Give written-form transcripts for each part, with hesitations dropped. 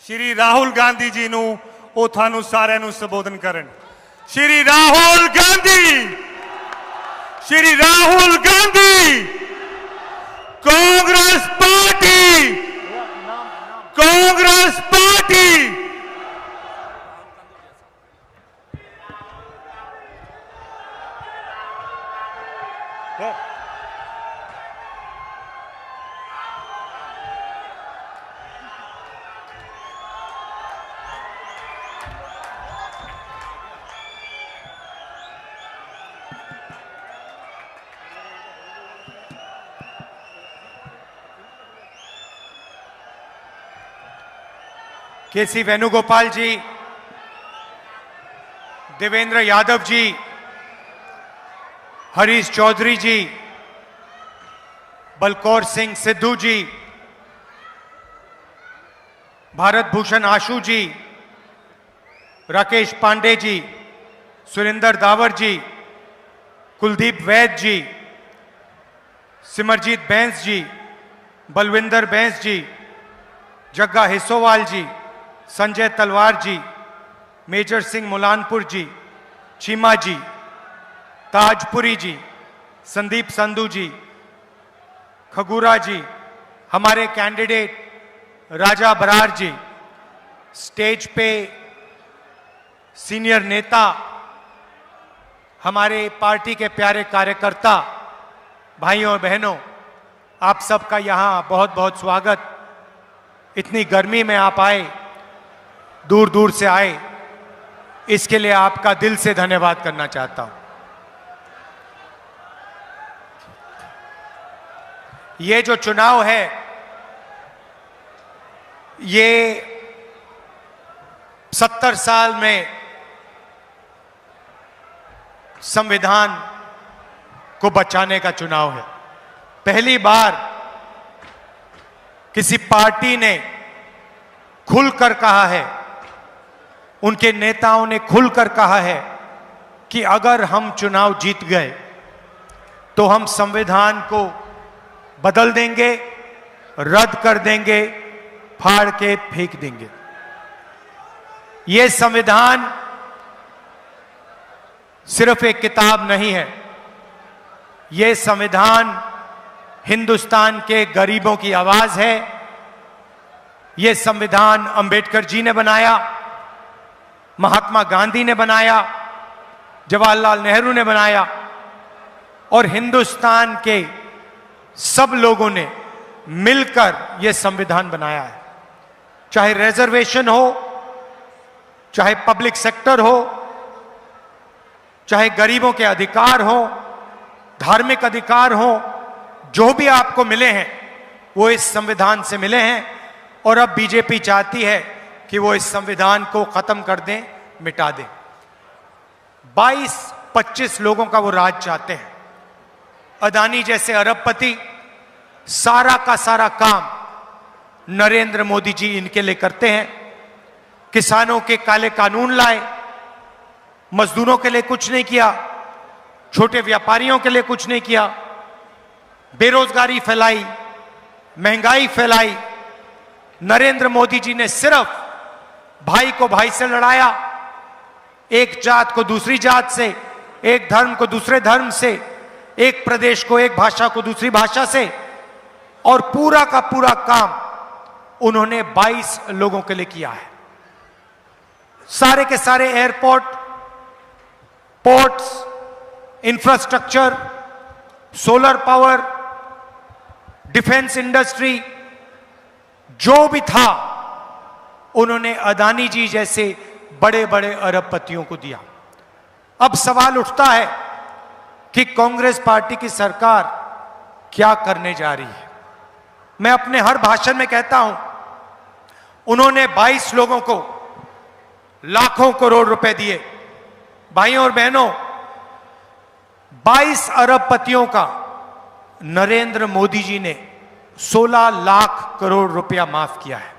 श्री राहुल गांधी जी ਨੂੰ ਉਹ ਤੁਹਾਨੂੰ ਸਾਰਿਆਂ ਨੂੰ ਸੰਬੋਧਨ ਕਰਨ। Shri Rahul Gandhi, Shri Rahul Gandhi, Congress party, Congress party. KC Venugopal ji, Devendra Yadav ji, Harish Chaudhary ji, Balkaur Singh Sidhu ji, Bharat Bhushan Ashu ji, Rakesh Pandey ji, Surinder Dawar ji, Kuldeep Vaid ji, Simarjeet Bains ji, Balwinder Bains ji, Jagga Hissowal ji, Sanjay Talwar ji, Major Singh Mullanpur ji, Cheema ji, Tajpuri ji, Sandeep Sandhu ji, Khangura ji, हमारे कैंडिडेट राजा बरार जी, स्टेज पे सीनियर नेता, हमारे पार्टी के प्यारे कार्यकर्ता, भाइयों और बहनों, आप सबका यहां बहुत बहुत स्वागत। इतनी गर्मी में आप आए, दूर दूर से आए, इसके लिए आपका दिल से धन्यवाद करना चाहता हूं। ये जो चुनाव है, ये 70 साल में संविधान को बचाने का चुनाव है। पहली बार किसी पार्टी ने खुलकर कहा है, उनके नेताओं ने खुलकर कहा है कि अगर हम चुनाव जीत गए तो हम संविधान को बदल देंगे, रद्द कर देंगे, फाड़ के फेंक देंगे। यह संविधान सिर्फ एक किताब नहीं है, यह संविधान हिंदुस्तान के गरीबों की आवाज है। यह संविधान अंबेडकर जी ने बनाया, महात्मा गांधी ने बनाया, जवाहरलाल नेहरू ने बनाया और हिंदुस्तान के सब लोगों ने मिलकर यह संविधान बनाया है। चाहे रिजर्वेशन हो, चाहे पब्लिक सेक्टर हो, चाहे गरीबों के अधिकार हो, धार्मिक अधिकार हो, जो भी आपको मिले हैं वो इस संविधान से मिले हैं। और अब बीजेपी चाहती है कि वो इस संविधान को खत्म कर दें, मिटा दें। 22-25 लोगों का वो राज चाहते हैं। अदानी जैसे अरबपति सारा का सारा काम नरेंद्र मोदी जी इनके लिए करते हैं। किसानों के काले कानून लाए, मजदूरों के लिए कुछ नहीं किया, छोटे व्यापारियों के लिए कुछ नहीं किया, बेरोजगारी फैलाई, महंगाई फैलाई। नरेंद्र मोदी जी ने सिर्फ भाई को भाई से लड़ाया, एक जात को दूसरी जात से, एक धर्म को दूसरे धर्म से, एक प्रदेश को एक भाषा को दूसरी भाषा से, और पूरा का पूरा काम उन्होंने 22 लोगों के लिए किया है। सारे के सारे airport, ports, infrastructure, solar power, defence industry, जो भी था उन्होंने अदानी जी जैसे बड़े बड़े अरबपतियों को दिया। अब सवाल उठता है कि कांग्रेस पार्टी की सरकार क्या करने जा रही है। मैं अपने हर भाषण में कहता हूं, उन्होंने 22 लोगों को लाखों करोड़ रुपए दिए। भाइयों और बहनों, 22 अरबपतियों का नरेंद्र मोदी जी ने 16 लाख करोड़ रुपया माफ किया है।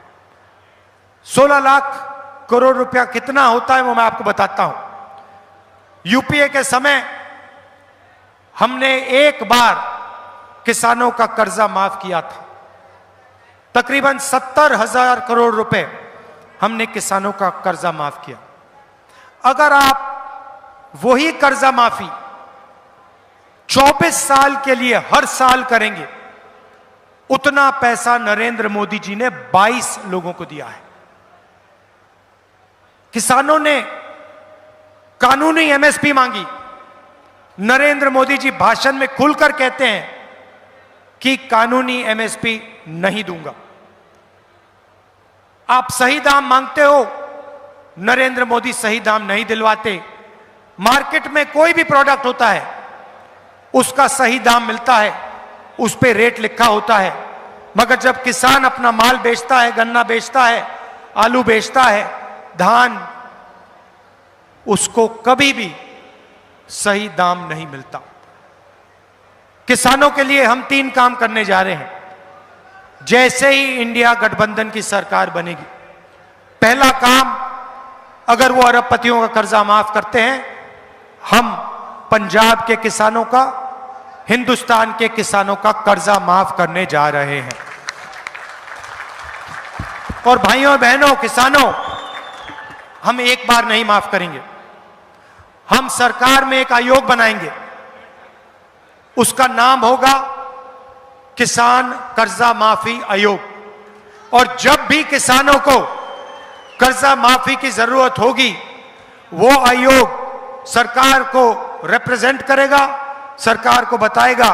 16 लाख करोड़ रुपया कितना होता है वो मैं आपको बताता हूं। यूपीए के समय हमने एक बार किसानों का कर्जा माफ किया था। तकरीबन 70,000 करोड़ रुपए हमने किसानों का कर्जा माफ किया। अगर आप वही कर्जा माफी 24 साल के लिए हर साल करेंगे, उतना पैसा नरेंद्र मोदी जी ने 22 लोगों को दिया है। किसानों ने कानूनी एमएसपी मांगी। नरेंद्र मोदी जी भाषण में खुलकर कहते हैं कि कानूनी एमएसपी नहीं दूंगा। आप सही दाम मांगते हो, नरेंद्र मोदी सही दाम नहीं दिलवाते। मार्केट में कोई भी प्रोडक्ट होता है, उसका सही दाम मिलता है, उस पे रेट लिखा होता है, मगर जब किसान अपना माल बेचता है, गन्ना बेचता है, आलू बेचता है, धान, उसको कभी भी सही दाम नहीं मिलता। किसानों के लिए हम 3 काम करने जा रहे हैं जैसे ही इंडिया गठबंधन की सरकार बनेगी। पहला काम, अगर वो अरबपतियों का कर्जा माफ करते हैं, हम पंजाब के किसानों का, हिंदुस्तान के किसानों का कर्जा माफ करने जा रहे हैं। और भाइयों और बहनों, किसानों, हम एक बार नहीं माफ करेंगे। हम सरकार में एक आयोग बनाएंगे, उसका नाम होगा किसान कर्जा माफी आयोग। और जब भी किसानों को कर्जा माफी की जरूरत होगी, वो आयोग सरकार को रिप्रेजेंट करेगा, सरकार को बताएगा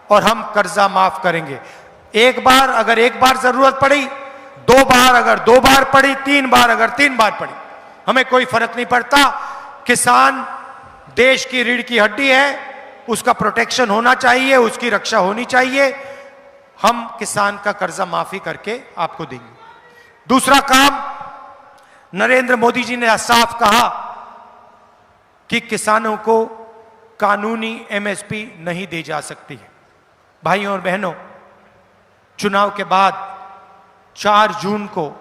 और हम कर्जा माफ करेंगे। एक बार अगर एक बार जरूरत पड़ी, 2 बार अगर 2 बार पड़ी, 3 बार अगर 3 बार पड़ी, हमें कोई फर्क नहीं पड़ता। किसान देश की रीढ़ की हड्डी है, उसका प्रोटेक्शन होना चाहिए, उसकी रक्षा होनी चाहिए। हम किसान का कर्जा माफी करके आपको देंगे। दूसरा काम, नरेंद्र मोदी जी ने साफ कहा कि किसानों को कानूनी एमएसपी नहीं दी जा सकती है। भाइयों और बहनों, चुनाव के बाद 4 जून को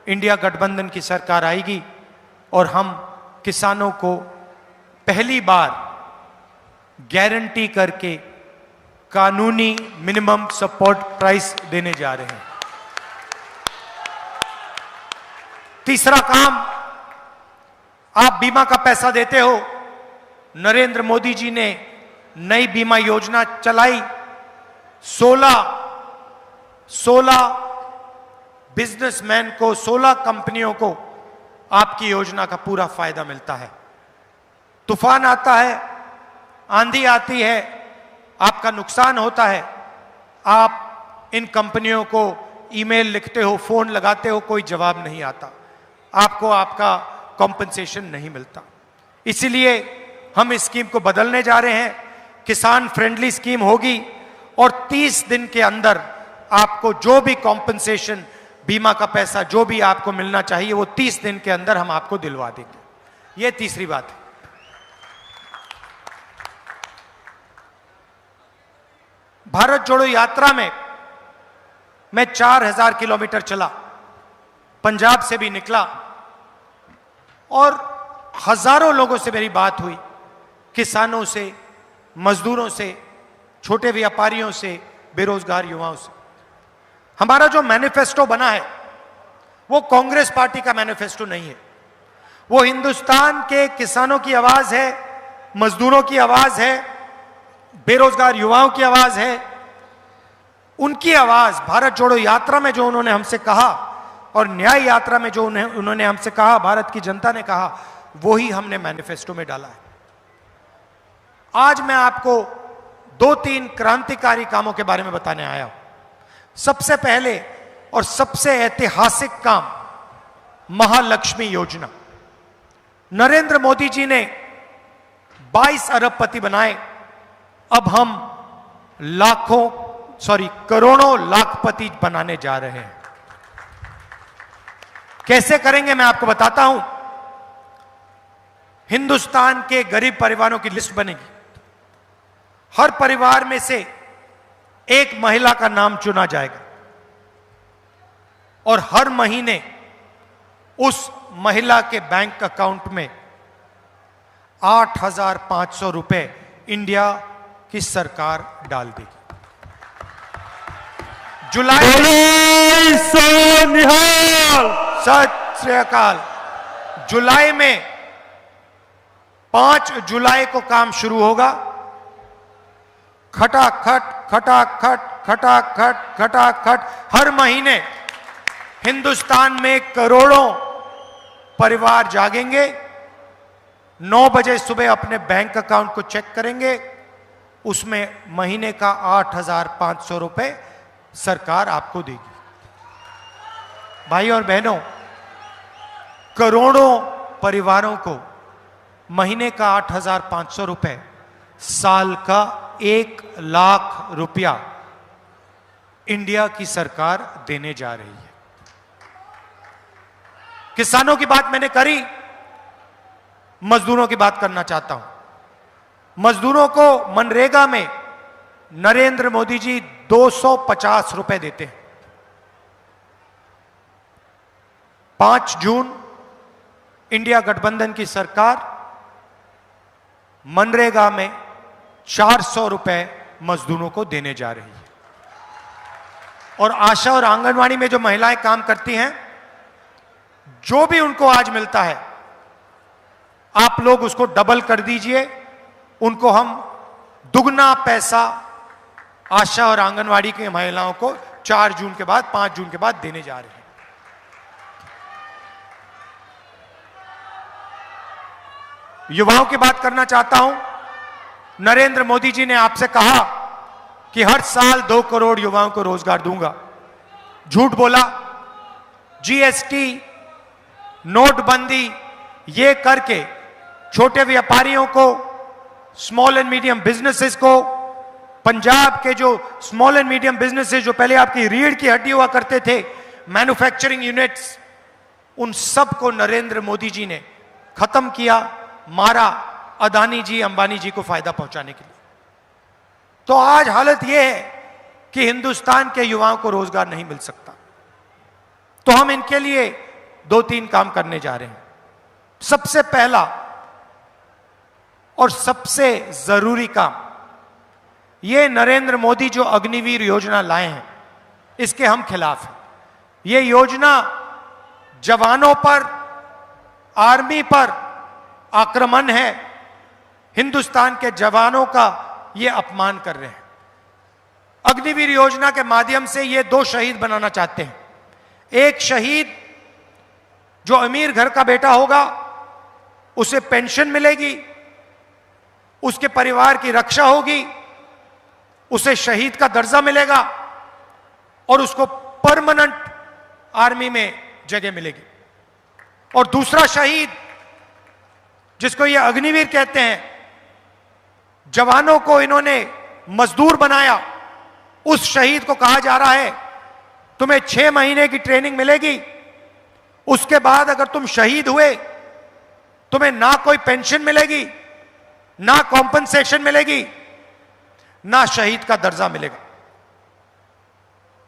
इंडिया गठबंधन की सरकार आएगी और हम किसानों को पहली बार गारंटी करके कानूनी मिनिमम सपोर्ट प्राइस देने जा रहे हैं। तीसरा काम, आप बीमा का पैसा देते हो। नरेंद्र मोदी जी ने नई बीमा योजना चलाई। 16 बिजनेसमैन को, 16 कंपनियों को आपकी योजना का पूरा फायदा मिलता है। तूफान आता है, आंधी आती है, आपका नुकसान होता है, आप इन कंपनियों को ईमेल लिखते हो, फोन लगाते हो, कोई जवाब नहीं आता, आपको आपका कॉम्पनसेशन नहीं मिलता। इसीलिए हम इस स्कीम को बदलने जा रहे हैं। किसान फ्रेंडली स्कीम होगी और 30 दिन के अंदर आपको जो भी कॉम्पनसेशन, बीमा का पैसा जो भी आपको मिलना चाहिए, वो 30 दिन के अंदर हम आपको दिलवा देंगे। ये तीसरी बात है। भारत जोड़ो यात्रा में मैं 4000 किलोमीटर चला, पंजाब से भी निकला और हजारों लोगों से मेरी बात हुई, किसानों से, मजदूरों से, छोटे व्यापारियों से, बेरोजगार युवाओं से। हमारा जो मैनिफेस्टो बना है वो कांग्रेस पार्टी का मैनिफेस्टो नहीं है। वो हिंदुस्तान के किसानों की आवाज है, मजदूरों की आवाज है, बेरोजगार युवाओं की आवाज है। उनकी आवाज भारत जोड़ो यात्रा में जो उन्होंने हमसे कहा और न्याय यात्रा में जो उन्होंने हमसे कहा, भारत की जनता ने कहा, वो ही हमने मैनिफेस्टो में डाला है। आज मैं आपको 2-3 क्रांतिकारी कामों के बारे में बताने आया हूं। सबसे पहले और सबसे ऐतिहासिक काम, महालक्ष्मी योजना। नरेंद्र मोदी जी ने 22 अरबपति बनाए, अब हम करोड़ों लाखपति बनाने जा रहे हैं। कैसे करेंगे मैं आपको बताता हूं। हिंदुस्तान के गरीब परिवारों की लिस्ट बनेगी, हर परिवार में से एक महिला का नाम चुना जाएगा और हर महीने उस महिला के बैंक अकाउंट में 8,500 रुपए इंडिया की सरकार डाल देगी। जुलाई जय सोनिहाल। सत श्री अकाल। जुलाई में 5 जुलाई को काम शुरू होगा। खटाखट खटाखट खटाखट खटाखट हर महीने हिंदुस्तान में करोड़ों परिवार जागेंगे, 9 बजे सुबह अपने बैंक अकाउंट को चेक करेंगे, उसमें महीने का 8,500 रुपए सरकार आपको देगी। भाई और बहनों, करोड़ों परिवारों को महीने का 8,500 रुपए, साल का 1 लाख रुपया इंडिया की सरकार देने जा रही है। किसानों की बात मैंने करी, मजदूरों की बात करना चाहता हूं। मजदूरों को मनरेगा में नरेंद्र मोदी जी 250 रुपए देते हैं। 5 जून इंडिया गठबंधन की सरकार मनरेगा में 400 रुपए मजदूरों को देने जा रही है। और आशा और आंगनवाड़ी में जो महिलाएं काम करती हैं, जो भी उनको आज मिलता है, आप लोग उसको डबल कर दीजिए। उनको हम दुगना पैसा आशा और आंगनवाड़ी की महिलाओं को 4 जून के बाद, 5 जून के बाद देने जा रहे हैं। युवाओं की बात करना चाहता हूं। नरेंद्र मोदी जी ने आपसे कहा कि हर साल 2 करोड़ युवाओं को रोजगार दूंगा। झूठ बोला। जीएसटी, नोटबंदी ये करके छोटे व्यापारियों को, स्मॉल एंड मीडियम बिजनेसेस को, पंजाब के जो स्मॉल एंड मीडियम बिजनेसेस जो पहले आपकी रीढ़ की हड्डी हुआ करते थे, मैन्युफैक्चरिंग यूनिट्स, उन सब को नरेंद्र मोदी जी ने खत्म किया, मारा, अदानी जी, अंबानी जी को फायदा पहुंचाने के लिए। तो आज हालत यह है कि हिंदुस्तान के युवाओं को रोजगार नहीं मिल सकता। तो हम इनके लिए 2-3 काम करने जा रहे हैं। सबसे पहला और सबसे जरूरी काम, ये नरेंद्र मोदी जो अग्निवीर योजना लाए हैं, इसके हम खिलाफ हैं। ये योजना जवानों पर, आर्मी पर आक्रमण है। हिंदुस्तान के जवानों का ये अपमान कर रहे हैं। अग्निवीर योजना के माध्यम से ये 2 शहीद बनाना चाहते हैं। एक शहीद जो अमीर घर का बेटा होगा, उसे पेंशन मिलेगी, उसके परिवार की रक्षा होगी, उसे शहीद का दर्जा मिलेगा और उसको परमानेंट आर्मी में जगह मिलेगी। और दूसरा शहीद, जिसको ये अग्निवीर कहते हैं, जवानों को इन्होंने मजदूर बनाया, उस शहीद को कहा जा रहा है तुम्हें 6 महीने की ट्रेनिंग मिलेगी, उसके बाद अगर तुम शहीद हुए तुम्हें ना कोई पेंशन मिलेगी, ना कॉम्पनसेशन मिलेगी, ना शहीद का दर्जा मिलेगा।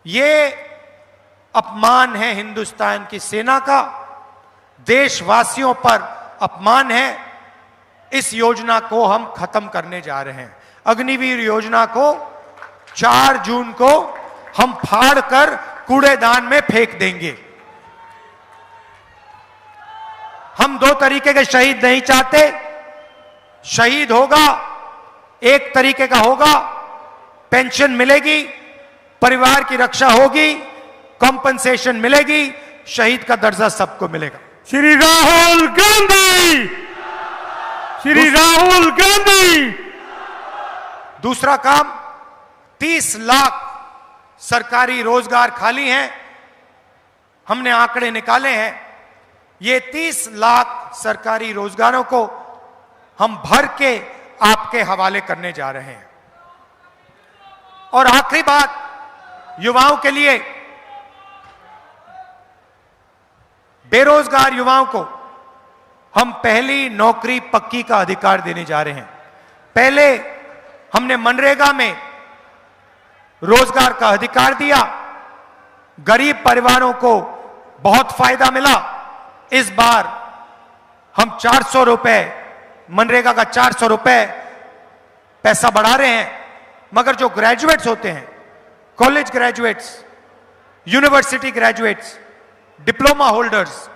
यह अपमान है हिंदुस्तान की सेना का, देशवासियों पर अपमान है। इस योजना को हम खत्म करने जा रहे हैं। अग्निवीर योजना को 4 जून को हम फाड़ कर कूड़ेदान में फेंक देंगे। हम 2 तरीके के शहीद नहीं चाहते। शहीद होगा, एक तरीके का होगा, पेंशन मिलेगी, परिवार की रक्षा होगी, कॉम्पनसेशन मिलेगी, शहीद का दर्जा सबको मिलेगा। श्री राहुल गांधी, श्री राहुल गांधी। दूसरा काम, 30 लाख सरकारी रोजगार खाली हैं। हमने आंकड़े निकाले हैं। ये 30 लाख सरकारी रोजगारों को हम भर के आपके हवाले करने जा रहे हैं। और आखिरी बात, युवाओं के लिए, बेरोजगार युवाओं को हम पहली नौकरी पक्की का अधिकार देने जा रहे हैं। पहले हमने मनरेगा में रोजगार का अधिकार दिया, गरीब परिवारों को बहुत फायदा मिला। इस बार हम 400 रुपए, मनरेगा का 400 रुपए पैसा बढ़ा रहे हैं। मगर जो ग्रेजुएट्स होते हैं, college graduates, university graduates, diploma holders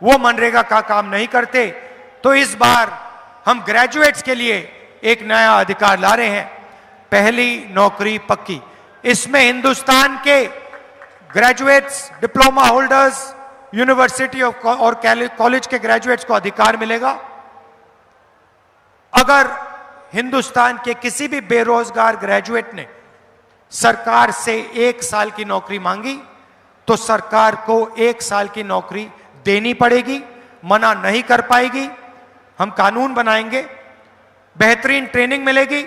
वो मनरेगा का काम नहीं करते, तो इस बार हम ग्रेजुएट्स के लिए एक नया अधिकार ला रहे हैं, पहली नौकरी पक्की। इसमें हिंदुस्तान के ग्रेजुएट्स, डिप्लोमा होल्डर्स, यूनिवर्सिटी और कॉलेज के ग्रेजुएट्स को अधिकार मिलेगा, अगर हिंदुस्तान के किसी भी बेरोजगार ग्रेजुएट ने सरकार से 1 साल की नौकरी मांगी तो सरकार को 1 साल की नौकरी देनी पड़ेगी, मना नहीं कर पाएगी। हम कानून बनाएंगे, बेहतरीन ट्रेनिंग मिलेगी,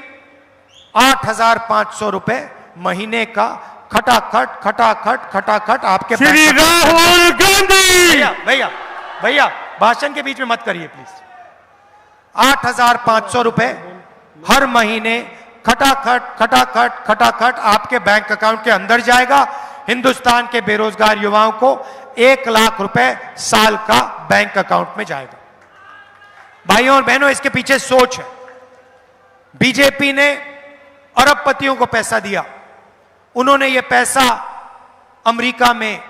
8,500 रुपए महीने का खटाखट खटाखट खटाखट आपके। श्री राहुल गांधी। भैया भैया भाषण के बीच में मत करिए प्लीज। 8,500 रुपए हर महीने खटाखट खटाखट खटाखट आपके बैंक अकाउंट के अंदर जाएगा। हिंदुस्तान के बेरोजगार युवाओं को 1 लाख रुपए साल का बैंक अकाउंट में जाएगा। भाइयों और बहनों, इसके पीछे सोच है। बीजेपी ने अरबपतियों को पैसा दिया, उन्होंने यह पैसा अमेरिका में,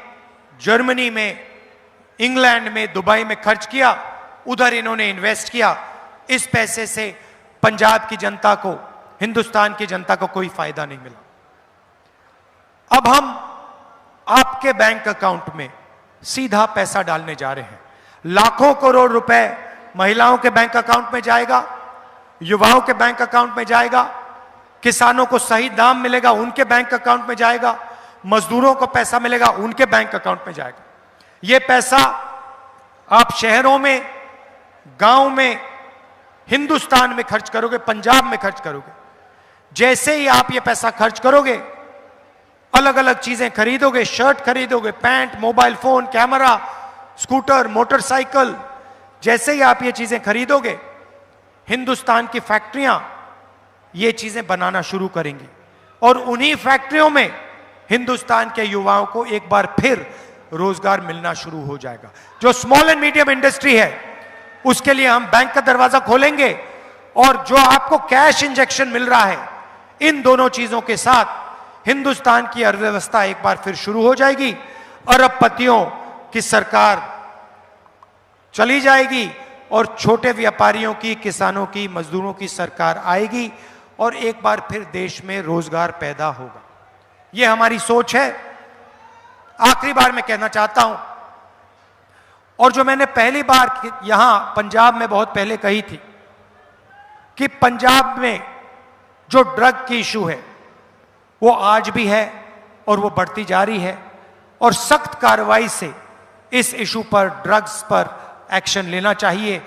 जर्मनी में, इंग्लैंड में, दुबई में खर्च किया, उधर इन्होंने इन्वेस्ट किया। इस पैसे से पंजाब की जनता को, हिंदुस्तान की जनता को कोई फायदा नहीं मिला। अब हम आपके बैंक अकाउंट में सीधा पैसा डालने जा रहे हैं। लाखों करोड़ रुपए महिलाओं के बैंक अकाउंट में जाएगा, युवाओं के बैंक अकाउंट में जाएगा, किसानों को सही दाम मिलेगा उनके बैंक अकाउंट में जाएगा, मजदूरों को पैसा मिलेगा उनके बैंक अकाउंट में जाएगा। यह पैसा आप शहरों में, गांव में, हिंदुस्तान में खर्च करोगे, पंजाब में खर्च करोगे। जैसे ही आप ये पैसा खर्च करोगे, अलग अलग चीजें खरीदोगे, शर्ट खरीदोगे, pant, mobile phone, camera, scooter, motorcycle, जैसे ही आप ये चीजें खरीदोगे, हिंदुस्तान की फैक्ट्रियां ये चीजें बनाना शुरू करेंगी और उन्हीं फैक्ट्रियों में हिंदुस्तान के युवाओं को एक बार फिर रोजगार मिलना शुरू हो जाएगा। जो स्मॉल एंड मीडियम इंडस्ट्री है उसके लिए हम बैंक का दरवाजा खोलेंगे और जो आपको कैश इंजेक्शन मिल रहा है, इन दोनों चीजों के साथ हिंदुस्तान की अर्थव्यवस्था एक बार फिर शुरू हो जाएगी। अरबपतियों की सरकार चली जाएगी और छोटे व्यापारियों की, किसानों की, मजदूरों की सरकार आएगी और एक बार फिर देश में रोजगार पैदा होगा। यह हमारी सोच है। आखिरी बार मैं कहना चाहता हूं, और जो मैंने पहली बार यहां पंजाब में बहुत पहले कही थी, कि पंजाब में जो ड्रग की इशू है वो आज भी है और वो बढ़ती जा रही है और सख्त कार्रवाई से इस इशू पर, ड्रग्स पर एक्शन लेना चाहिए।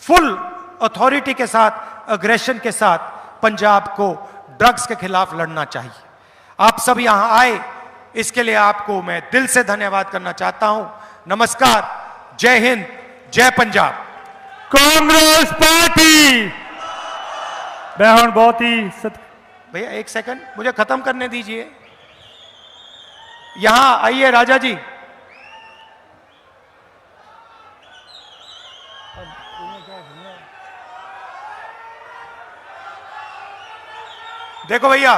फुल अथॉरिटी के साथ, अग्रेशन के साथ पंजाब को ड्रग्स के खिलाफ लड़ना चाहिए। आप सब यहां आए, इसके लिए आपको मैं दिल से धन्यवाद करना चाहता हूं। नमस्कार, जय हिंद, जय पंजाब। कांग्रेस पार्टी। मैं बहुत ही भैया 1 सेकंड मुझे खत्म करने दीजिए। यहां आइए राजा जी। देखो भैया,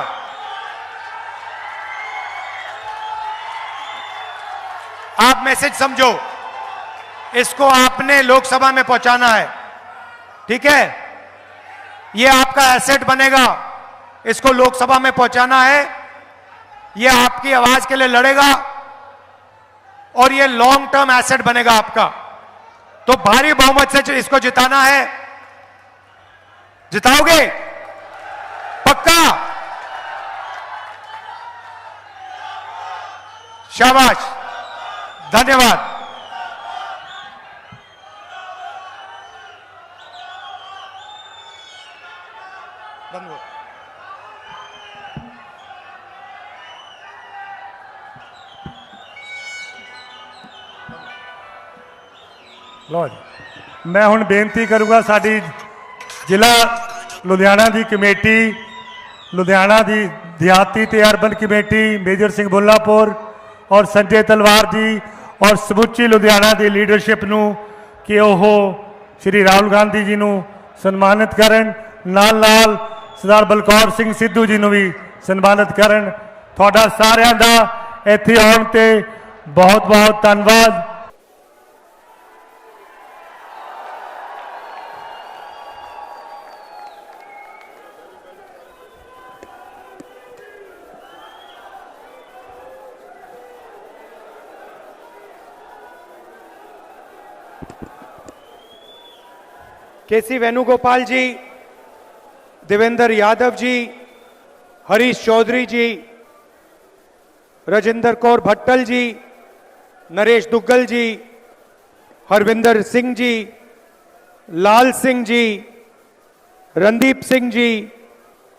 आप मैसेज समझो, इसको आपने लोकसभा में पहुंचाना है, ठीक है? ये आपका एसेट बनेगा, इसको लोकसभा में पहुंचाना है। ये आपकी आवाज के लिए लड़ेगा और ये लॉन्ग टर्म एसेट बनेगा आपका। तो भारी बहुमत से इसको जिताना है। जिताओगे? पक्का? शाबाश, धन्यवाद। लो जी, मैं हुण बेनती करूंगा साडी जिला लुधियाना की कमेटी, लुधियाना की देहाती ते अर्बन कमेटी, मेजर सिंह बुल्लापुर और संजय तलवार जी और समुची लुधियाना की लीडरशिप नूं कि वह श्री राहुल गांधी जी नूं सन्मानित करन, नाल नाल सरदार बलकौर सिंह सिद्धू जी नूं भी सन्मानित करन। तुहाडा सारिआं दा ਇੱਥੇ ਆਉਣ ਤੇ ਬਹੁਤ ਬਹੁਤ ਧੰਨਵਾਦ। केसी वेणुगोपाल जी, देवेंद्र यादव जी, हरीश चौधरी जी, राजेंद्र कौर भट्टल जी, नरेश दुग्गल जी, हरविंदर सिंह जी, लाल सिंह जी, रणदीप सिंह जी,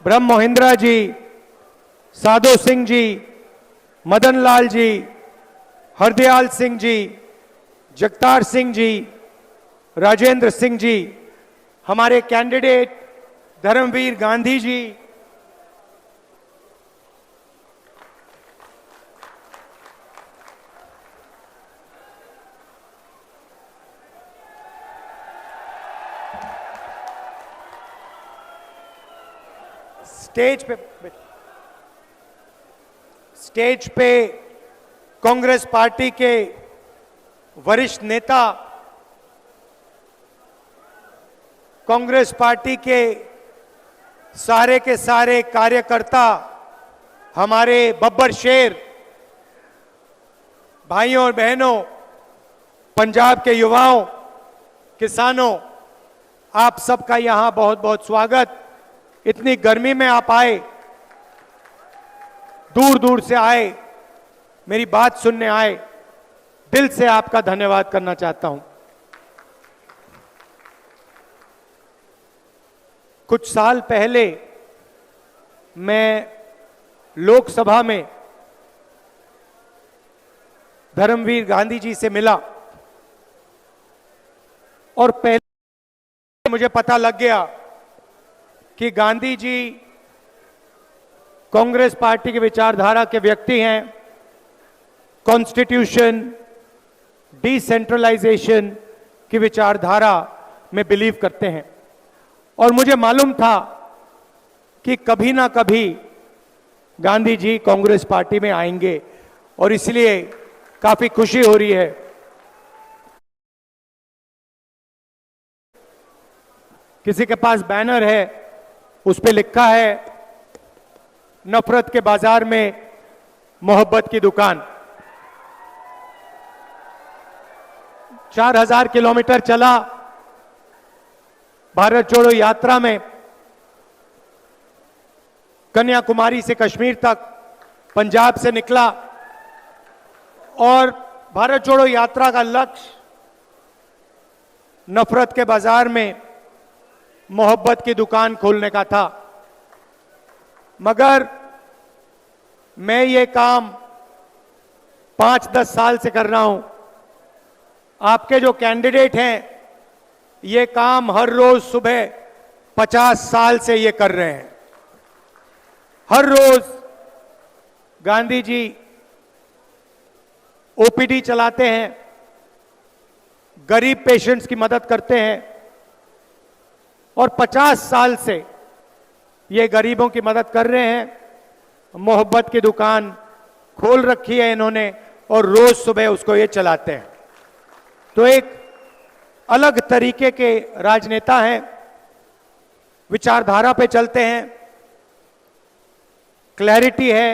ब्रह्म मोहिंद्रा जी, साधो सिंह जी, मदन लाल जी, हरदयाल सिंह जी, जगतार सिंह जी, राजेंद्र सिंह जी, हमारे कैंडिडेट धर्मवीर गांधी जी, स्टेज पे कांग्रेस पार्टी के वरिष्ठ नेता, कांग्रेस पार्टी के सारे कार्यकर्ता, हमारे बब्बर शेर, भाइयों और बहनों, पंजाब के युवाओं, किसानों, आप सबका यहां बहुत बहुत स्वागत। इतनी गर्मी में आप आए, दूर दूर से आए, मेरी बात सुनने आए, दिल से आपका धन्यवाद करना चाहता हूं। कुछ साल पहले मैं लोकसभा में धर्मवीर गांधी जी से मिला और पहले मुझे पता लग गया कि गांधी जी कांग्रेस पार्टी की विचारधारा के व्यक्ति हैं। कॉन्स्टिट्यूशन, डिसेंट्रलाइजेशन की विचारधारा में बिलीव करते हैं और मुझे मालूम था कि कभी ना कभी गांधी जी कांग्रेस पार्टी में आएंगे और इसलिए काफी खुशी हो रही है। किसी के पास बैनर है, उस पे लिखा है नफरत के बाजार में मोहब्बत की दुकान। 4000 किलोमीटर चला भारत जोड़ो यात्रा में, कन्याकुमारी से कश्मीर तक, पंजाब से निकला और भारत जोड़ो यात्रा का लक्ष्य नफरत के बाजार में मोहब्बत की दुकान खोलने का था। मगर मैं ये काम 5-10 साल से कर रहा हूं। आपके जो कैंडिडेट हैं, ये काम हर रोज सुबह 50 साल से ये कर रहे हैं। हर रोज गांधी जी ओपीडी चलाते हैं, गरीब पेशेंट्स की मदद करते हैं और 50 साल से ये गरीबों की मदद कर रहे हैं। मोहब्बत की दुकान खोल रखी है इन्होंने और रोज सुबह उसको ये चलाते हैं। तो एक अलग तरीके के राजनेता हैं, विचारधारा पे चलते हैं, क्लैरिटी है,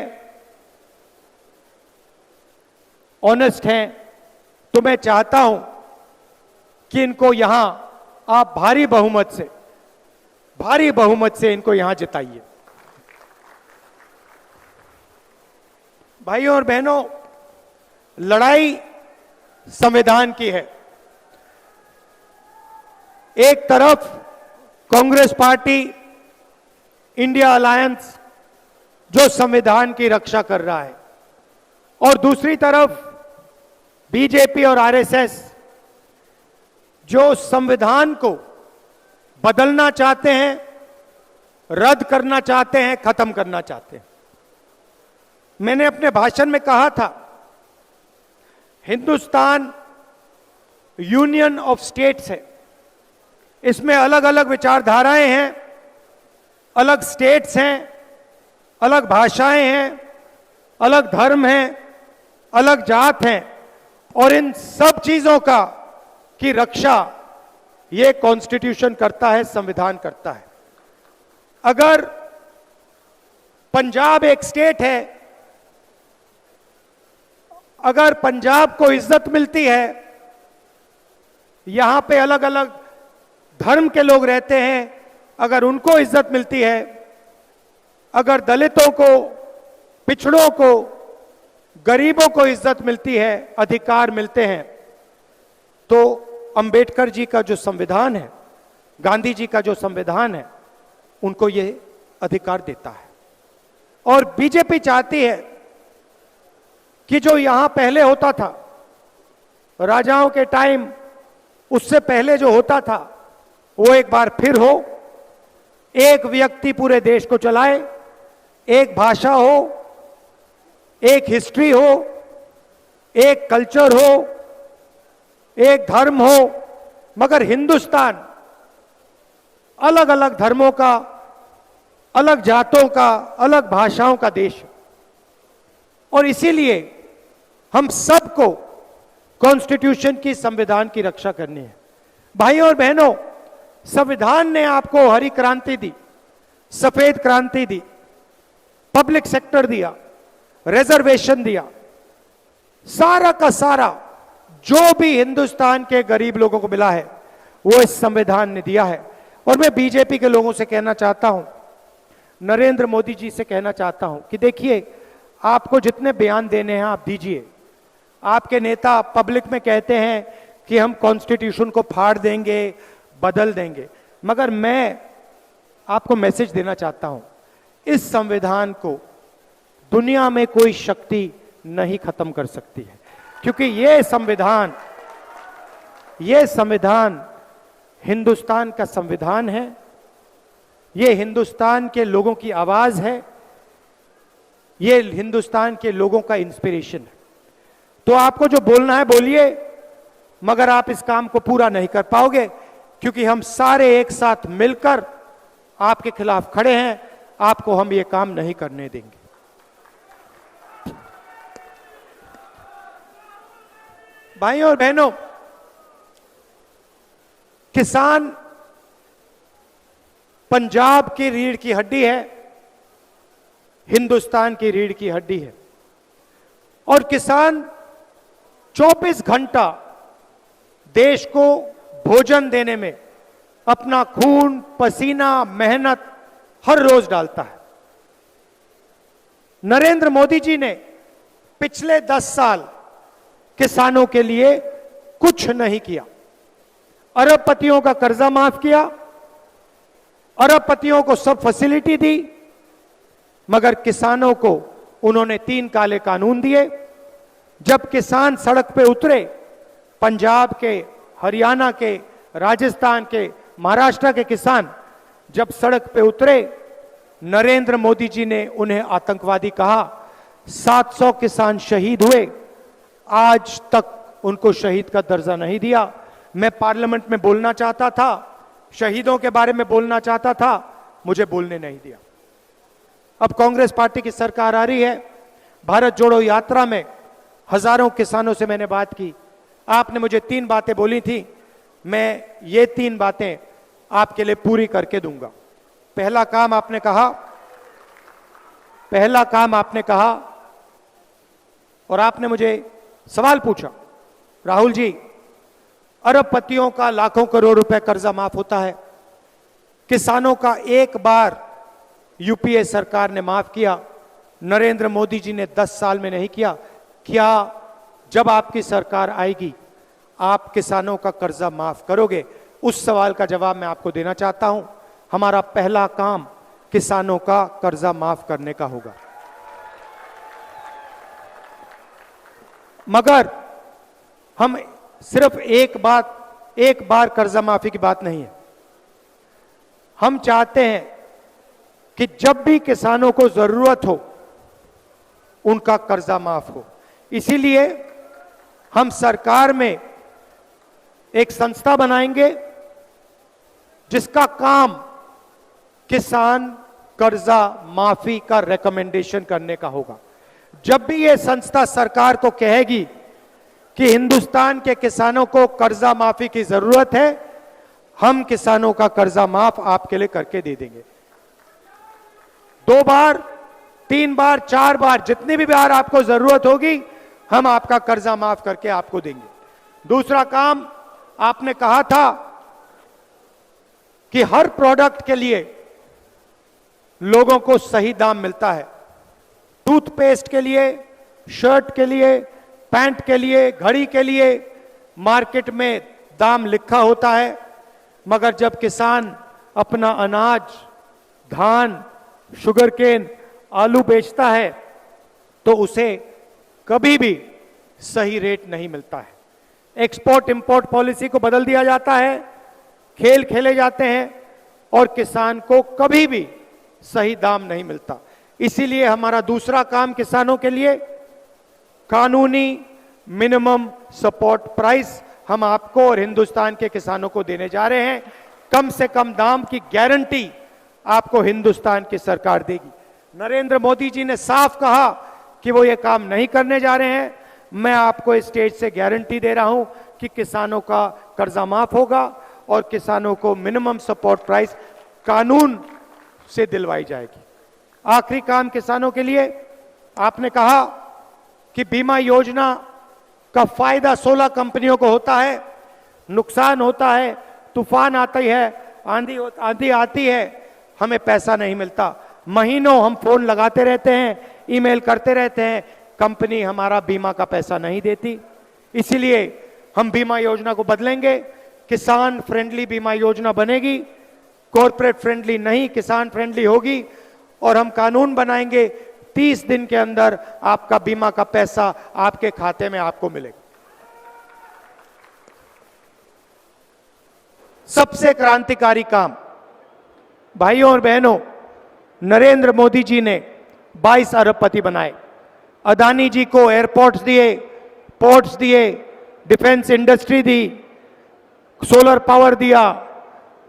ऑनेस्ट हैं। तो मैं चाहता हूं कि इनको यहां आप भारी बहुमत से इनको यहां जिताइए। भाइयों और बहनों, लड़ाई संविधान की है। एक तरफ कांग्रेस पार्टी, इंडिया अलायंस जो संविधान की रक्षा कर रहा है और दूसरी तरफ बीजेपी और आरएसएस जो संविधान को बदलना चाहते हैं, रद्द करना चाहते हैं, खत्म करना चाहते हैं। मैंने अपने भाषण में कहा था, हिंदुस्तान यूनियन ऑफ स्टेट्स है। इसमें अलग अलग विचारधाराएं हैं, अलग स्टेट्स हैं, अलग भाषाएं हैं, अलग धर्म हैं, अलग जात हैं, और इन सब चीजों का की रक्षा ये कॉन्स्टिट्यूशन करता है, संविधान करता है। अगर पंजाब एक स्टेट है, अगर पंजाब को इज्जत मिलती है, यहां पे अलग अलग धर्म के लोग रहते हैं, अगर उनको इज्जत मिलती है, अगर दलितों को, पिछड़ों को, गरीबों को इज्जत मिलती है, अधिकार मिलते हैं, तो अंबेडकर जी का जो संविधान है, गांधी जी का जो संविधान है, उनको ये अधिकार देता है। और बीजेपी चाहती है कि जो यहां पहले होता था, राजाओं के टाइम, उससे पहले जो होता था, वो एक बार फिर हो। एक व्यक्ति पूरे देश को चलाए, एक भाषा हो, एक हिस्ट्री हो, एक कल्चर हो, एक धर्म हो, मगर हिंदुस्तान अलग अलग धर्मों का, अलग जातों का, अलग भाषाओं का देश है। और इसीलिए हम सबको कॉन्स्टिट्यूशन की, संविधान की रक्षा करनी है। भाइयों और बहनों, संविधान ने आपको हरी क्रांति दी, सफेद क्रांति दी, पब्लिक सेक्टर दिया, रिजर्वेशन दिया, सारा का सारा जो भी हिंदुस्तान के गरीब लोगों को मिला है वो इस संविधान ने दिया है। और मैं बीजेपी के लोगों से कहना चाहता हूं, नरेंद्र मोदी जी से कहना चाहता हूं कि देखिए, आपको जितने बयान देने हैं आप दीजिए। आपके नेता पब्लिक में कहते हैं कि हम कॉन्स्टिट्यूशन को फाड़ देंगे, बदल देंगे, मगर मैं आपको मैसेज देना चाहता हूं, इस संविधान को दुनिया में कोई शक्ति नहीं खत्म कर सकती है, क्योंकि यह संविधान हिंदुस्तान का संविधान है, यह हिंदुस्तान के लोगों की आवाज है, यह हिंदुस्तान के लोगों का इंस्पिरेशन है। तो आपको जो बोलना है बोलिए, मगर आप इस काम को पूरा नहीं कर पाओगे, क्योंकि हम सारे एक साथ मिलकर आपके खिलाफ खड़े हैं। आपको हम ये काम नहीं करने देंगे। भाइयों और बहनों, किसान पंजाब की रीढ़ की हड्डी है, हिंदुस्तान की रीढ़ की हड्डी है। और किसान 24 घंटा देश को भोजन देने में अपना खून, पसीना, मेहनत हर रोज डालता है। नरेंद्र मोदी जी ने पिछले 10 साल किसानों के लिए कुछ नहीं किया। अरबपतियों का कर्जा माफ किया, अरबपतियों को सब फैसिलिटी दी, मगर किसानों को उन्होंने 3 काले कानून दिए। जब किसान सड़क पे उतरे, पंजाब के, हरियाणा के, राजस्थान के, महाराष्ट्र के किसान जब सड़क पे उतरे, नरेंद्र मोदी जी ने उन्हें आतंकवादी कहा। 700 किसान शहीद हुए, आज तक उनको शहीद का दर्जा नहीं दिया। मैं पार्लियामेंट में बोलना चाहता था, शहीदों के बारे में बोलना चाहता था, मुझे बोलने नहीं दिया। अब कांग्रेस पार्टी की सरकार आ रही है। भारत जोड़ो यात्रा में हजारों किसानों से मैंने बात की। आपने मुझे 3 बातें बोली थी, मैं ये 3 बातें आपके लिए पूरी करके दूंगा। पहला काम आपने कहा, और आपने मुझे सवाल पूछा, राहुल जी, अरबपतियों का लाखों करोड़ रुपए कर्जा माफ होता है, किसानों का एक बार यूपीए सरकार ने माफ किया, नरेंद्र मोदी जी ने 10 साल में नहीं किया। क्या जब आपकी सरकार आएगी आप किसानों का कर्जा माफ करोगे? उस सवाल का जवाब मैं आपको देना चाहता हूं। हमारा पहला काम किसानों का कर्जा माफ करने का होगा। मगर हम सिर्फ एक बार कर्जा माफी की बात नहीं है। हम चाहते हैं कि जब भी किसानों को जरूरत हो उनका कर्जा माफ हो। इसीलिए हम सरकार में एक संस्था बनाएंगे जिसका काम किसान कर्जा माफी का रिकमेंडेशन करने का होगा। जब भी ये संस्था सरकार को कहेगी कि हिंदुस्तान के किसानों को कर्जा माफी की जरूरत है, हम किसानों का कर्जा माफ आपके लिए करके दे देंगे। 2 बार, 3 बार, 4 बार, जितनी भी बार आपको जरूरत होगी, हम आपका कर्जा माफ करके आपको देंगे। दूसरा काम, आपने कहा था कि हर प्रोडक्ट के लिए लोगों को सही दाम मिलता है। टूथपेस्ट के लिए, शर्ट के लिए, पैंट के लिए, घड़ी के लिए मार्केट में दाम लिखा होता है, मगर जब किसान अपना अनाज, धान, शुगरकेन, आलू बेचता है तो उसे कभी भी सही रेट नहीं मिलता है। एक्सपोर्ट इंपोर्ट पॉलिसी को बदल दिया जाता है, खेल खेले जाते हैं और किसान को कभी भी सही दाम नहीं मिलता। इसीलिए हमारा दूसरा काम किसानों के लिए कानूनी मिनिमम सपोर्ट प्राइस हम आपको और हिंदुस्तान के किसानों को देने जा रहे हैं। कम से कम दाम की गारंटी आपको हिंदुस्तान की सरकार देगी। नरेंद्र मोदी जी ने साफ कहा कि वो ये काम नहीं करने जा रहे हैं। मैं आपको इस स्टेज से गारंटी दे रहा हूं कि किसानों का कर्जा माफ होगा और किसानों को मिनिमम सपोर्ट प्राइस कानून से दिलवाई जाएगी। आखिरी काम किसानों के लिए, आपने कहा कि बीमा योजना का फायदा 16 कंपनियों को होता है, नुकसान होता है, तूफान आती है, आंधी आती है, हमें पैसा नहीं मिलता। महीनों हम फोन लगाते रहते हैं, ईमेल करते रहते हैं, कंपनी हमारा बीमा का पैसा नहीं देती। इसीलिए हम बीमा योजना को बदलेंगे, किसान फ्रेंडली बीमा योजना बनेगी, कॉर्पोरेट फ्रेंडली नहीं, किसान फ्रेंडली होगी। और हम कानून बनाएंगे, 30 दिन के अंदर आपका बीमा का पैसा आपके खाते में आपको मिलेगा। सबसे क्रांतिकारी काम, भाइयों और बहनों, नरेंद्र मोदी जी ने 22 अरबपति बनाए। अदानी जी को एयरपोर्ट्स दिए, पोर्ट्स दिए, डिफेंस इंडस्ट्री दी, सोलर पावर दिया,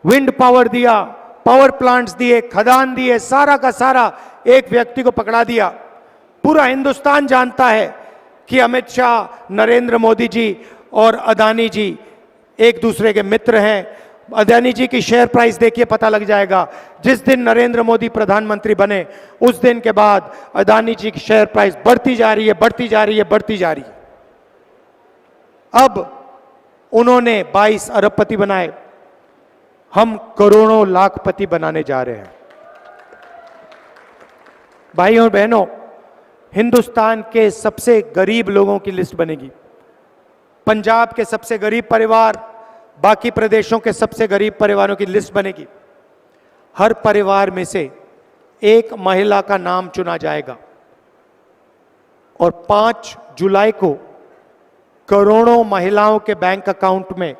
विंड पावर दिया, पावर प्लांट्स दिए, खदान दिए, सारा का सारा एक व्यक्ति को पकड़ा दिया। पूरा हिंदुस्तान जानता है कि अमित शाह, नरेंद्र मोदी जी और अदानी जी एक दूसरे के मित्र हैं। अदानी जी की शेयर प्राइस देखिए, पता लग जाएगा। जिस दिन नरेंद्र मोदी प्रधानमंत्री बने उस दिन के बाद अदानी जी की शेयर प्राइस बढ़ती जा रही है, बढ़ती जा रही है, बढ़ती जा रही है। अब उन्होंने 22 अरबपति बनाए, हम करोड़ों लाखपति बनाने जा रहे हैं। भाइयों और बहनों, हिंदुस्तान के सबसे गरीब लोगों की लिस्ट बनेगी। पंजाब के सबसे गरीब परिवार, बाकी प्रदेशों के सबसे गरीब परिवारों की लिस्ट बनेगी। हर परिवार में से एक महिला का नाम चुना जाएगा और 5 जुलाई को करोड़ों महिलाओं के बैंक अकाउंट में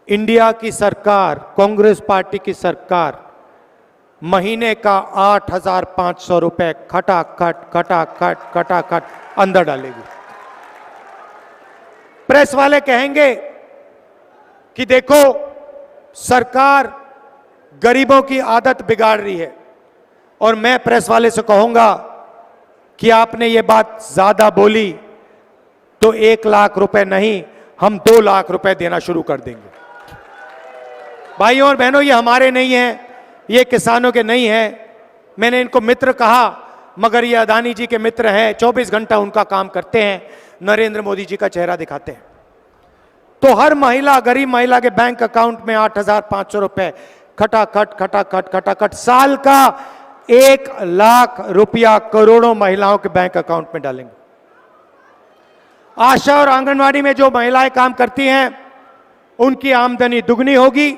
इंडिया की सरकार, कांग्रेस पार्टी की सरकार महीने का 8,500 रुपए खटाखट अंदर डालेगी। प्रेस वाले कहेंगे कि देखो सरकार गरीबों की आदत बिगाड़ रही है, और मैं प्रेस वाले से कहूंगा कि आपने ये बात ज्यादा बोली तो 1 लाख रुपए नहीं, हम 2 लाख रुपए देना शुरू कर देंगे। भाइयों और बहनों, ये हमारे नहीं हैं, ये किसानों के नहीं हैं। मैंने इनको मित्र कहा, मगर ये अदानी जी के मित्र हैं, 24 घंटा उनका काम करते हैं, नरेंद्र मोदी जी का चेहरा दिखाते हैं। तो हर महिला, गरीब महिला के बैंक अकाउंट में 8,500 रुपए खटाखट साल का 1 लाख रुपया करोड़ों महिलाओं के बैंक अकाउंट में डालेंगे। आशा और आंगनवाड़ी में जो महिलाएं काम करती हैं उनकी आमदनी दुगनी होगी,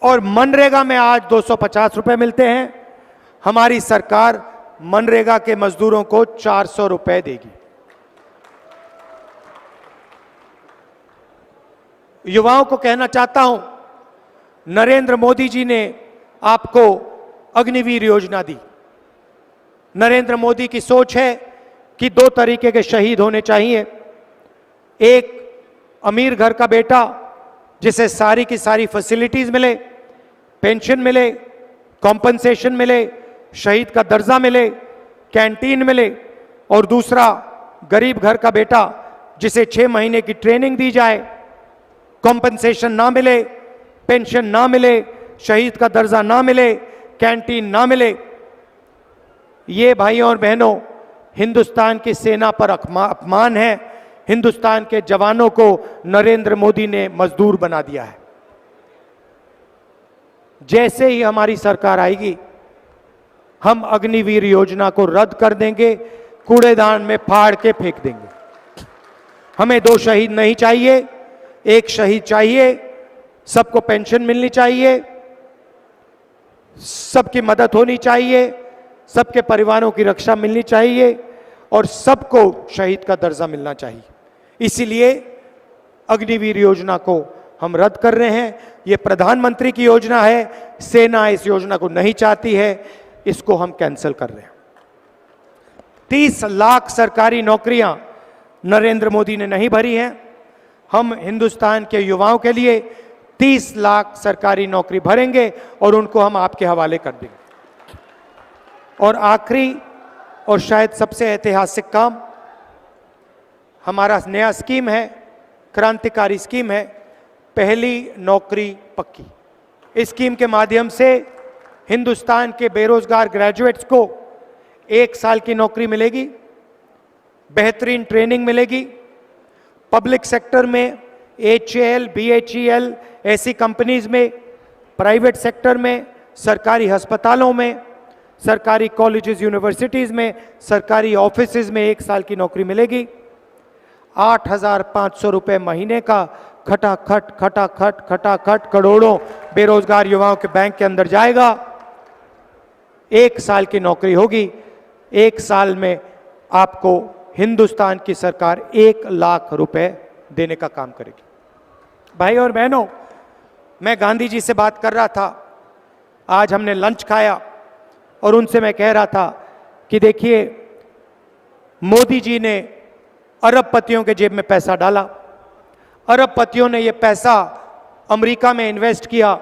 और मनरेगा में आज 250 रुपए मिलते हैं, हमारी सरकार मनरेगा के मजदूरों को 400 रुपए देगी। युवाओं को कहना चाहता हूं, नरेंद्र मोदी जी ने आपको अग्निवीर योजना दी। नरेंद्र मोदी की सोच है कि 2 तरीके के शहीद होने चाहिए। एक अमीर घर का बेटा जिसे सारी की सारी फैसिलिटीज मिले, पेंशन मिले, कॉम्पनसेशन मिले, शहीद का दर्जा मिले, कैंटीन मिले, और दूसरा गरीब घर का बेटा जिसे 6 महीने की ट्रेनिंग दी जाए, कॉम्पनसेशन ना मिले, पेंशन ना मिले, शहीद का दर्जा ना मिले, कैंटीन ना मिले। ये भाइयों और बहनों हिंदुस्तान की सेना पर अपमान है। हिंदुस्तान के जवानों को नरेंद्र मोदी ने मजदूर बना दिया है। जैसे ही हमारी सरकार आएगी, हम अग्निवीर योजना को रद्द कर देंगे, कूड़ेदान में फाड़ के फेंक देंगे। हमें 2 शहीद नहीं चाहिए, 1 शहीद चाहिए। सबको पेंशन मिलनी चाहिए, सबकी मदद होनी चाहिए, सबके परिवारों की रक्षा मिलनी चाहिए, और सबको शहीद का दर्जा मिलना चाहिए। इसीलिए अग्निवीर योजना को हम रद्द कर रहे हैं। यह प्रधानमंत्री की योजना है, सेना इस योजना को नहीं चाहती है, इसको हम कैंसिल कर रहे हैं। 30 लाख सरकारी नौकरियां नरेंद्र मोदी ने नहीं भरी हैं। हम हिंदुस्तान के युवाओं के लिए 30 लाख सरकारी नौकरी भरेंगे और उनको हम आपके हवाले कर देंगे। और आखिरी और शायद सबसे ऐतिहासिक काम, हमारा नया स्कीम है, क्रांतिकारी स्कीम है, पहली नौकरी पक्की। इस स्कीम के माध्यम से हिंदुस्तान के बेरोजगार ग्रेजुएट्स को 1 साल की नौकरी मिलेगी, बेहतरीन ट्रेनिंग मिलेगी। पब्लिक सेक्टर में HAL, BHEL ऐसी कंपनीज में, प्राइवेट सेक्टर में, सरकारी अस्पतालों में, सरकारी कॉलेजेस यूनिवर्सिटीज में, सरकारी ऑफिसेज में 1 साल की नौकरी मिलेगी। 8,500 रुपए महीने का खटाखट करोड़ों बेरोजगार युवाओं के बैंक के अंदर जाएगा। 1 साल की नौकरी होगी। 1 साल में आपको हिंदुस्तान की सरकार 1 लाख रुपए देने का काम करेगी। भाई और बहनों, मैं गांधी जी से बात कर रहा था, आज हमने लंच खाया और उनसे मैं कह रहा था कि देखिए, मोदी जी ने अरबपतियों के जेब में पैसा डाला, अरबपतियों ने ये पैसा अमेरिका में इन्वेस्ट किया,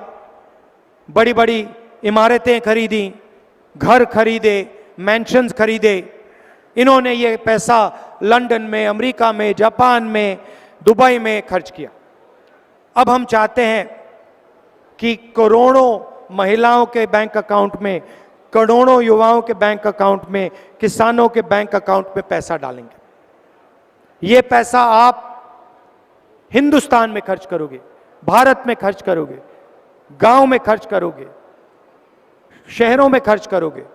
बड़ी बड़ी इमारतें खरीदी, घर खरीदे, मैंशंस खरीदे। इन्होंने ये पैसा लंदन में, अमेरिका में, जापान में, दुबई में खर्च किया। अब हम चाहते हैं कि करोड़ों महिलाओं के बैंक अकाउंट में, करोड़ों युवाओं के बैंक अकाउंट में, किसानों के बैंक अकाउंट में पैसा डालेंगे। ये पैसा आप हिंदुस्तान में खर्च करोगे, भारत में खर्च करोगे, गांव में खर्च करोगे, शहरों में खर्च करोगे।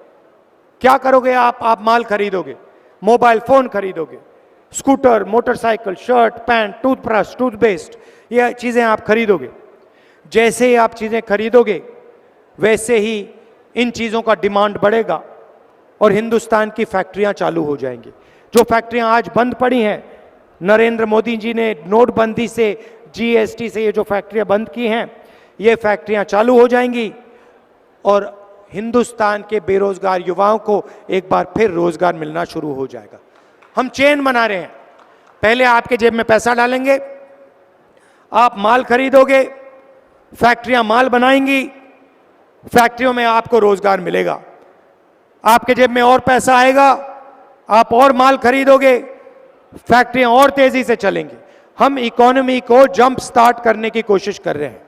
क्या करोगे आप माल खरीदोगे, मोबाइल फोन खरीदोगे, scooter, motorcycle, shirt, pant, toothbrush, toothpaste, ये चीजें आप खरीदोगे। जैसे ही आप चीजें खरीदोगे, वैसे ही इन चीजों का डिमांड बढ़ेगा और हिंदुस्तान की फैक्ट्रियां चालू हो जाएंगी। जो फैक्ट्रियां आज बंद पड़ी हैं, नरेंद्र मोदी जी ने नोटबंदी से, GST से ये जो फैक्ट्रियां बंद की हैं, ये फैक्ट्रियां चालू हो जाएंगी और हिंदुस्तान के बेरोजगार युवाओं को एक बार फिर रोजगार मिलना शुरू हो जाएगा। हम चेन बना रहे हैं। पहले आपके जेब में पैसा डालेंगे, आप माल खरीदोगे, फैक्ट्रियां माल बनाएंगी, फैक्ट्रियों में आपको रोजगार मिलेगा। आपके जेब में और पैसा आएगा, आप और माल खरीदोगे, फैक्ट्रियां और तेजी से चलेंगी। हम इकोनॉमी को जंप स्टार्ट करने की कोशिश कर रहे हैं।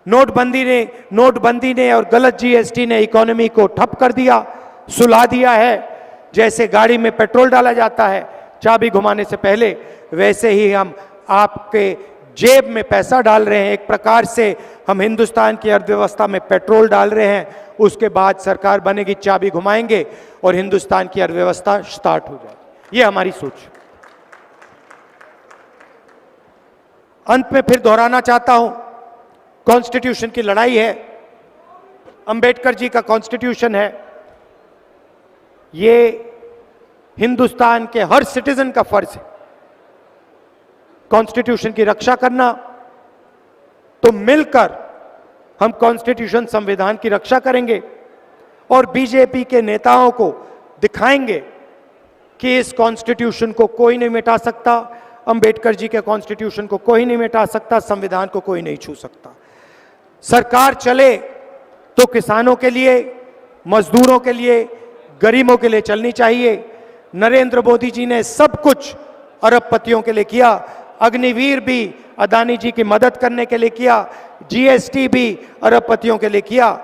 नोटबंदी ने और गलत GST ने इकोनॉमी को ठप कर दिया, सुला दिया है। जैसे गाड़ी में पेट्रोल डाला जाता है चाबी घुमाने से पहले, वैसे ही हम आपके जेब में पैसा डाल रहे हैं। एक प्रकार से हम हिंदुस्तान की अर्थव्यवस्था में पेट्रोल डाल रहे हैं। उसके बाद सरकार बनेगी, चाबी घुमाएंगे और हिंदुस्तान की अर्थव्यवस्था स्टार्ट हो जाएगी। ये हमारी सोच। अंत में फिर दोहराना चाहता हूं, कॉन्स्टिट्यूशन की लड़ाई है, अंबेडकर जी का कॉन्स्टिट्यूशन है। ये हिंदुस्तान के हर सिटीजन का फर्ज है कॉन्स्टिट्यूशन की रक्षा करना। तो मिलकर हम कॉन्स्टिट्यूशन, संविधान की रक्षा करेंगे और बीजेपी के नेताओं को दिखाएंगे कि इस कॉन्स्टिट्यूशन को कोई नहीं मिटा सकता, अंबेडकर जी के कॉन्स्टिट्यूशन को कोई नहीं मिटा सकता, संविधान को कोई नहीं छू सकता। सरकार चले तो किसानों के लिए, मजदूरों के लिए, गरीबों के लिए चलनी चाहिए। नरेंद्र मोदी जी ने सब कुछ अरबपतियों के लिए किया। अग्निवीर भी अदानी जी की मदद करने के लिए किया, जीएसटी भी अरबपतियों के लिए किया।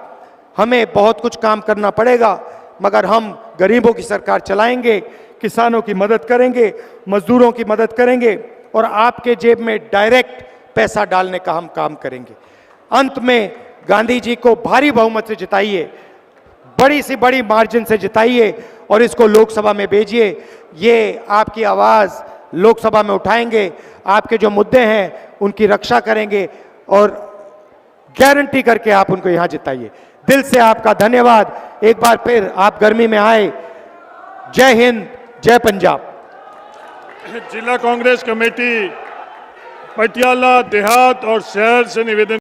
हमें बहुत कुछ काम करना पड़ेगा, मगर हम गरीबों की सरकार चलाएंगे, किसानों की मदद करेंगे, मजदूरों की मदद करेंगे और आपके जेब में डायरेक्ट पैसा डालने का हम काम करेंगे। अंत में गांधी जी को भारी बहुमत से जिताइए, बड़ी से बड़ी मार्जिन से जिताइए और इसको लोकसभा में भेजिए। ये आपकी आवाज लोकसभा में उठाएंगे, आपके जो मुद्दे हैं उनकी रक्षा करेंगे और गारंटी करके आप उनको यहां जिताइए। दिल से आपका धन्यवाद। एक बार फिर आप गर्मी में आए। जय हिंद, जय पंजाब। जिला कांग्रेस कमेटी पटियाला देहात और शहर से निवेदन